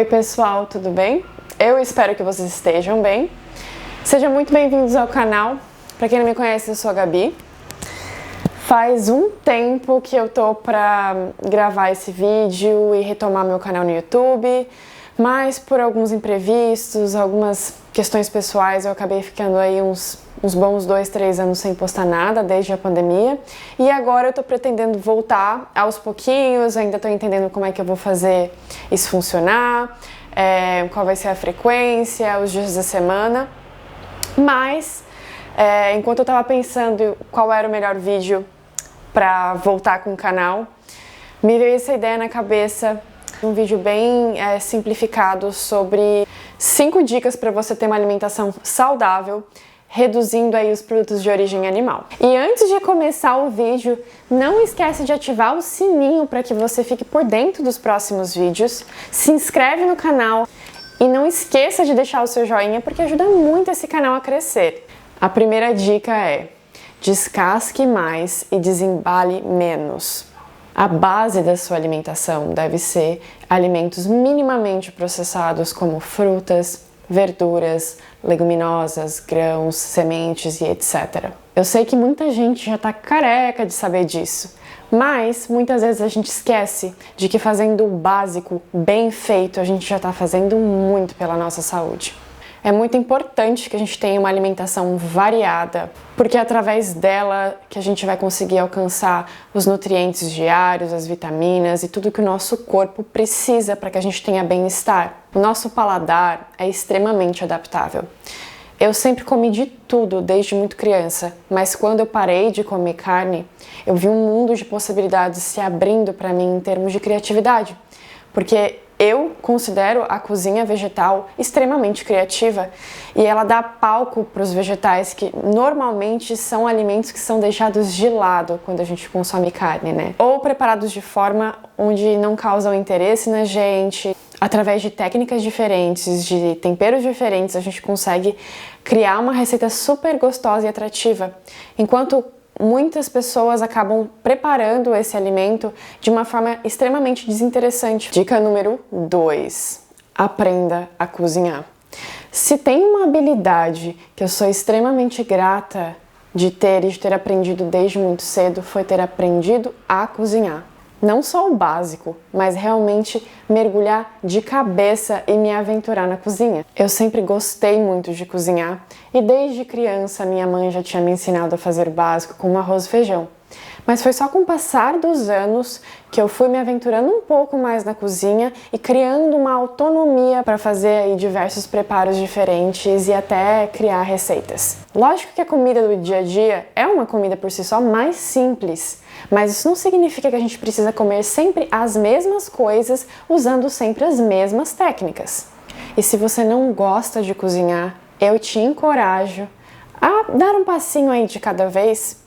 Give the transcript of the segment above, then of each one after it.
Oi pessoal, tudo bem? Eu espero que vocês estejam bem. Sejam muito bem-vindos ao canal. Para quem não me conhece, eu sou a Gabi. Faz um tempo que eu tô pra gravar esse vídeo e retomar meu canal no YouTube, mas por alguns imprevistos, algumas questões pessoais, eu acabei ficando aí uns bons 2-3 anos sem postar nada desde a pandemia. E agora eu tô pretendendo voltar aos pouquinhos, ainda tô entendendo como é que eu vou fazer isso funcionar, qual vai ser a frequência, os dias da semana. Mas, enquanto eu tava pensando qual era o melhor vídeo para voltar com o canal, me veio essa ideia na cabeça, um vídeo bem simplificado sobre 5 dicas para você ter uma alimentação saudável, reduzindo aí os produtos de origem animal. E antes de começar o vídeo, não esquece de ativar o sininho para que você fique por dentro dos próximos vídeos, se inscreve no canal e não esqueça de deixar o seu joinha porque ajuda muito esse canal a crescer. A primeira dica é: descasque mais e desembale menos. A base da sua alimentação deve ser alimentos minimamente processados como frutas, verduras, leguminosas, grãos, sementes e etc. Eu sei que muita gente já tá careca de saber disso, mas muitas vezes a gente esquece de que fazendo o básico bem feito, a gente já tá fazendo muito pela nossa saúde. É muito importante que a gente tenha uma alimentação variada, porque é através dela que a gente vai conseguir alcançar os nutrientes diários, as vitaminas e tudo que o nosso corpo precisa para que a gente tenha bem-estar. O nosso paladar é extremamente adaptável. Eu sempre comi de tudo desde muito criança, mas quando eu parei de comer carne, eu vi um mundo de possibilidades se abrindo para mim em termos de criatividade, porque eu considero a cozinha vegetal extremamente criativa e ela dá palco para os vegetais que normalmente são alimentos que são deixados de lado quando a gente consome carne, né? Ou preparados de forma onde não causam interesse na gente. Através de técnicas diferentes, de temperos diferentes, a gente consegue criar uma receita super gostosa e atrativa. Enquanto muitas pessoas acabam preparando esse alimento de uma forma extremamente desinteressante. Dica número 2: aprenda a cozinhar. Se tem uma habilidade que eu sou extremamente grata de ter e de ter aprendido desde muito cedo, foi ter aprendido a cozinhar. Não só o básico, mas realmente mergulhar de cabeça e me aventurar na cozinha. Eu sempre gostei muito de cozinhar e desde criança minha mãe já tinha me ensinado a fazer o básico como arroz e feijão. Mas foi só com o passar dos anos que eu fui me aventurando um pouco mais na cozinha e criando uma autonomia para fazer aí diversos preparos diferentes e até criar receitas. Lógico que a comida do dia a dia é uma comida por si só mais simples, mas isso não significa que a gente precisa comer sempre as mesmas coisas usando sempre as mesmas técnicas. E se você não gosta de cozinhar, eu te encorajo a dar um passinho aí de cada vez.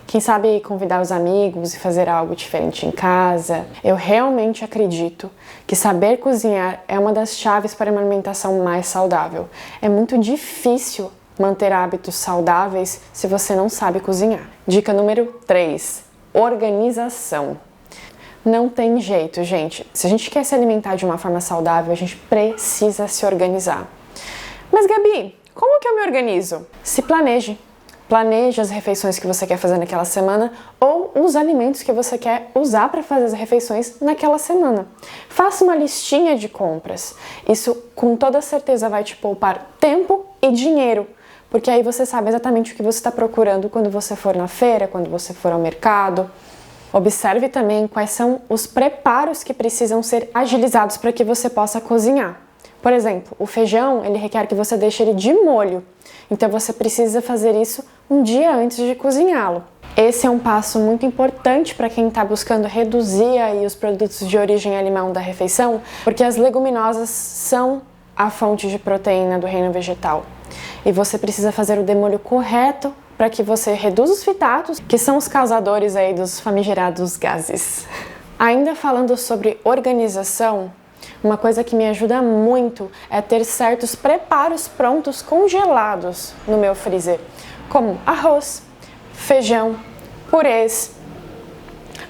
Quem sabe convidar os amigos e fazer algo diferente em casa. Eu realmente acredito que saber cozinhar é uma das chaves para uma alimentação mais saudável. É muito difícil manter hábitos saudáveis se você não sabe cozinhar. Dica número 3: organização. Não tem jeito, gente. Se a gente quer se alimentar de uma forma saudável, a gente precisa se organizar. Mas Gabi, como que eu me organizo? Se planeje. Planeje as refeições que você quer fazer naquela semana ou os alimentos que você quer usar para fazer as refeições naquela semana. Faça uma listinha de compras. Isso com toda certeza vai te poupar tempo e dinheiro, porque aí você sabe exatamente o que você está procurando quando você for na feira, quando você for ao mercado. Observe também quais são os preparos que precisam ser agilizados para que você possa cozinhar. Por exemplo, o feijão, ele requer que você deixe ele de molho, então você precisa fazer isso um dia antes de cozinhá-lo. Esse é um passo muito importante para quem está buscando reduzir aí os produtos de origem animal da refeição, porque as leguminosas são a fonte de proteína do reino vegetal. E você precisa fazer o demolho correto para que você reduza os fitatos, que são os causadores aí dos famigerados gases. Ainda falando sobre organização, uma coisa que me ajuda muito é ter certos preparos prontos congelados no meu freezer, como arroz, feijão, purês,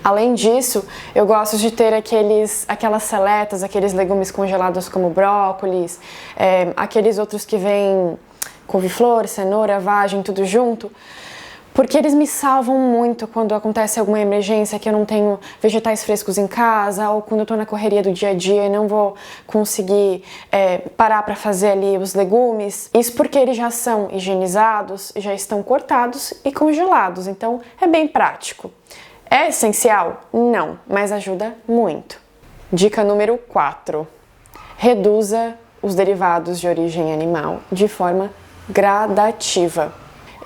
Além disso, eu gosto de ter aquelas seletas, aqueles legumes congelados como brócolis, aqueles outros que vêm couve-flor, cenoura, vagem, tudo junto, porque eles me salvam muito quando acontece alguma emergência que eu não tenho vegetais frescos em casa, ou quando eu tô na correria do dia a dia e não vou conseguir parar para fazer ali os legumes. Isso porque eles já são higienizados, já estão cortados e congelados, então é bem prático. É essencial? Não, mas ajuda muito. Dica número 4. Reduza os derivados de origem animal de forma gradativa.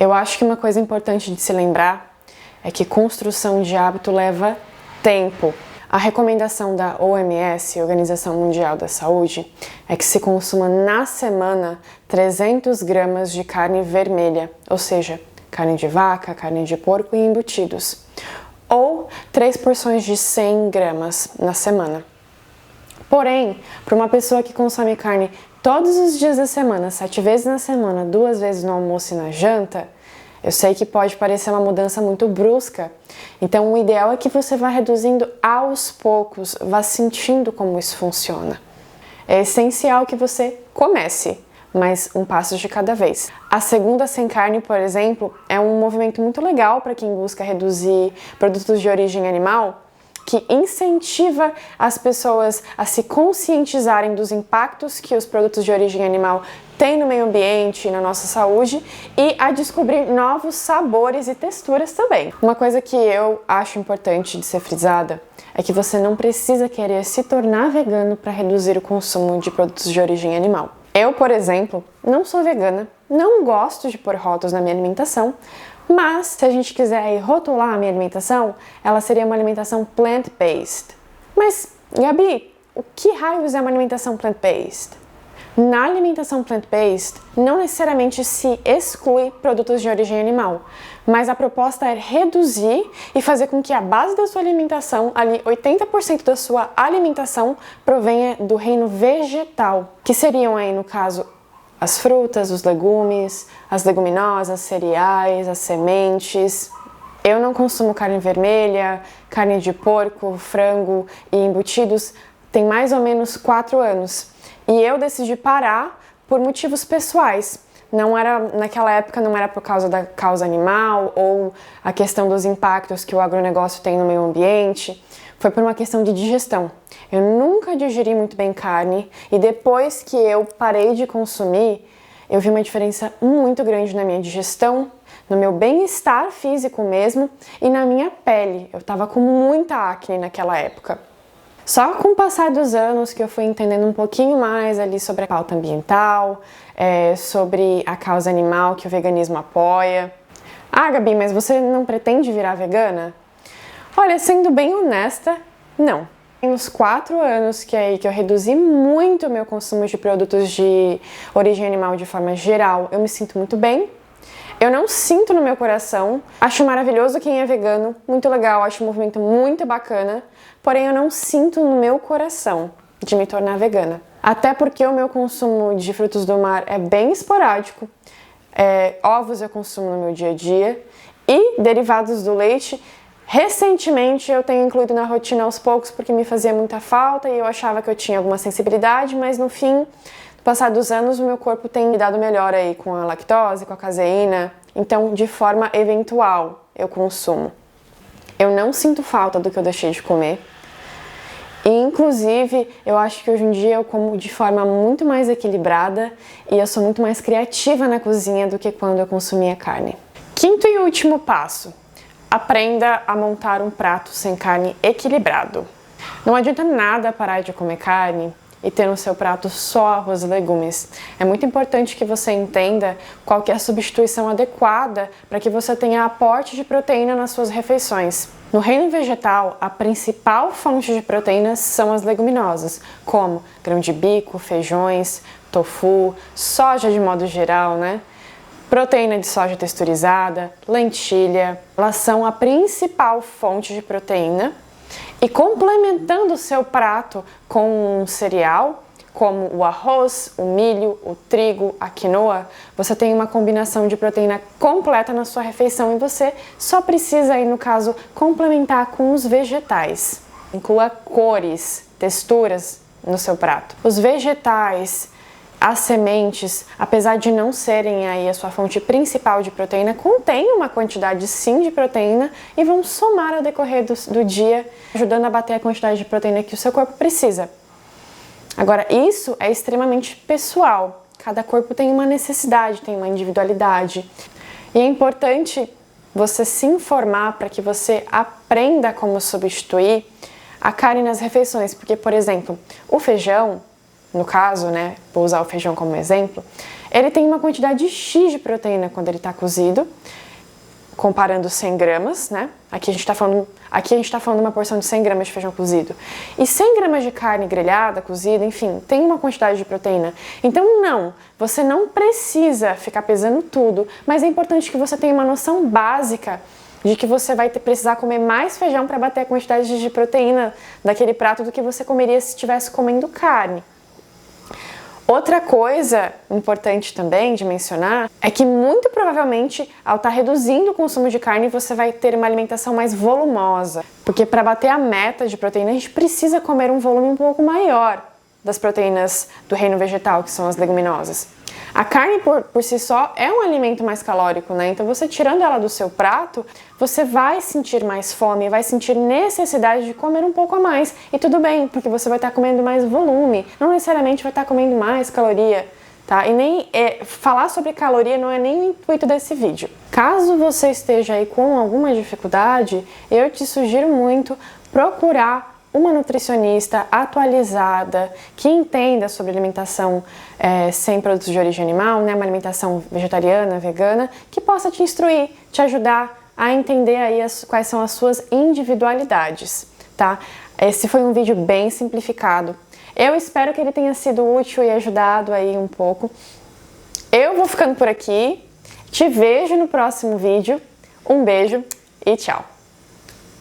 Eu acho que uma coisa importante de se lembrar é que construção de hábito leva tempo. A recomendação da OMS, Organização Mundial da Saúde, é que se consuma na semana 300 gramas de carne vermelha, ou seja, carne de vaca, carne de porco e embutidos, ou 3 porções de 100 gramas na semana. Porém, para uma pessoa que consome carne todos os dias da semana, 7 vezes na semana, 2 vezes no almoço e na janta, eu sei que pode parecer uma mudança muito brusca. Então, o ideal é que você vá reduzindo aos poucos, vá sentindo como isso funciona. É essencial que você comece, mas um passo de cada vez. A segunda sem carne, por exemplo, é um movimento muito legal para quem busca reduzir produtos de origem animal, que incentiva as pessoas a se conscientizarem dos impactos que os produtos de origem animal têm no meio ambiente e na nossa saúde e a descobrir novos sabores e texturas também. Uma coisa que eu acho importante de ser frisada é que você não precisa querer se tornar vegano para reduzir o consumo de produtos de origem animal. Eu, por exemplo, não sou vegana, não gosto de pôr rótulos na minha alimentação, mas se a gente quiser rotular a minha alimentação, ela seria uma alimentação plant-based. Mas, Gabi, o que raios é uma alimentação plant-based? Na alimentação plant-based, não necessariamente se exclui produtos de origem animal, mas a proposta é reduzir e fazer com que a base da sua alimentação, ali 80% da sua alimentação, provenha do reino vegetal, que seriam aí, no caso, as frutas, os legumes, as leguminosas, cereais, as sementes. Eu não consumo carne vermelha, carne de porco, frango e embutidos tem mais ou menos 4 anos. E eu decidi parar por motivos pessoais. Naquela época não era por causa da causa animal ou a questão dos impactos que o agronegócio tem no meio ambiente. Foi por uma questão de digestão. Eu nunca digeri muito bem carne e depois que eu parei de consumir, eu vi uma diferença muito grande na minha digestão, no meu bem-estar físico mesmo e na minha pele. Eu tava com muita acne naquela época. Só com o passar dos anos que eu fui entendendo um pouquinho mais ali sobre a pauta ambiental, sobre a causa animal que o veganismo apoia. Ah, Gabi, mas você não pretende virar vegana? Olha, sendo bem honesta, não. Tem uns 4 anos que eu reduzi muito o meu consumo de produtos de origem animal de forma geral. Eu me sinto muito bem. Eu não sinto no meu coração. Acho maravilhoso quem é vegano, muito legal, acho um movimento muito bacana. Porém, eu não sinto no meu coração de me tornar vegana. Até porque o meu consumo de frutos do mar é bem esporádico. Ovos eu consumo no meu dia a dia. E derivados do leite, recentemente eu tenho incluído na rotina aos poucos porque me fazia muita falta e eu achava que eu tinha alguma sensibilidade, mas no fim, no passar dos anos, o meu corpo tem lidado melhor aí com a lactose, com a caseína. Então, de forma eventual, eu consumo. Eu não sinto falta do que eu deixei de comer. E, inclusive, eu acho que hoje em dia eu como de forma muito mais equilibrada e eu sou muito mais criativa na cozinha do que quando eu consumia carne. Quinto e último passo. Aprenda a montar um prato sem carne equilibrado. Não adianta nada parar de comer carne e ter no seu prato só arroz e legumes. É muito importante que você entenda qual que é a substituição adequada para que você tenha aporte de proteína nas suas refeições. No reino vegetal, a principal fonte de proteínas são as leguminosas, como grão de bico, feijões, tofu, soja de modo geral, né? Proteína de soja texturizada, lentilha, elas são a principal fonte de proteína. E complementando o seu prato com um cereal, como o arroz, o milho, o trigo, a quinoa, você tem uma combinação de proteína completa na sua refeição e você só precisa aí, no caso, complementar com os vegetais. Inclua cores, texturas no seu prato. Os vegetais, as sementes, apesar de não serem aí a sua fonte principal de proteína, contêm uma quantidade sim de proteína e vão somar ao decorrer do dia, ajudando a bater a quantidade de proteína que o seu corpo precisa. Agora, isso é extremamente pessoal. Cada corpo tem uma necessidade, tem uma individualidade. E é importante você se informar para que você aprenda como substituir a carne nas refeições. Porque, por exemplo, o feijão, no caso, né, vou usar o feijão como exemplo, ele tem uma quantidade X de proteína quando ele está cozido, comparando 100 gramas, né? Aqui a gente está falando de uma porção de 100 gramas de feijão cozido. E 100 gramas de carne grelhada, cozida, enfim, tem uma quantidade de proteína. Então não, você não precisa ficar pesando tudo, mas é importante que você tenha uma noção básica de que você vai precisar comer mais feijão para bater a quantidade de proteína daquele prato do que você comeria se estivesse comendo carne. Outra coisa importante também de mencionar é que muito provavelmente ao estar reduzindo o consumo de carne você vai ter uma alimentação mais volumosa, porque para bater a meta de proteína a gente precisa comer um volume um pouco maior das proteínas do reino vegetal, que são as leguminosas. A carne por si só é um alimento mais calórico, né? Então você tirando ela do seu prato, você vai sentir mais fome, vai sentir necessidade de comer um pouco a mais. E tudo bem, porque você vai estar comendo mais volume, não necessariamente vai estar comendo mais caloria, tá? E nem falar sobre caloria não é nem o intuito desse vídeo. Caso você esteja aí com alguma dificuldade, eu te sugiro muito procurar uma nutricionista atualizada, que entenda sobre alimentação sem produtos de origem animal, né? Uma alimentação vegetariana, vegana, que possa te instruir, te ajudar a entender aí quais são as suas individualidades, tá? Esse foi um vídeo bem simplificado. Eu espero que ele tenha sido útil e ajudado aí um pouco. Eu vou ficando por aqui, te vejo no próximo vídeo. Um beijo e tchau!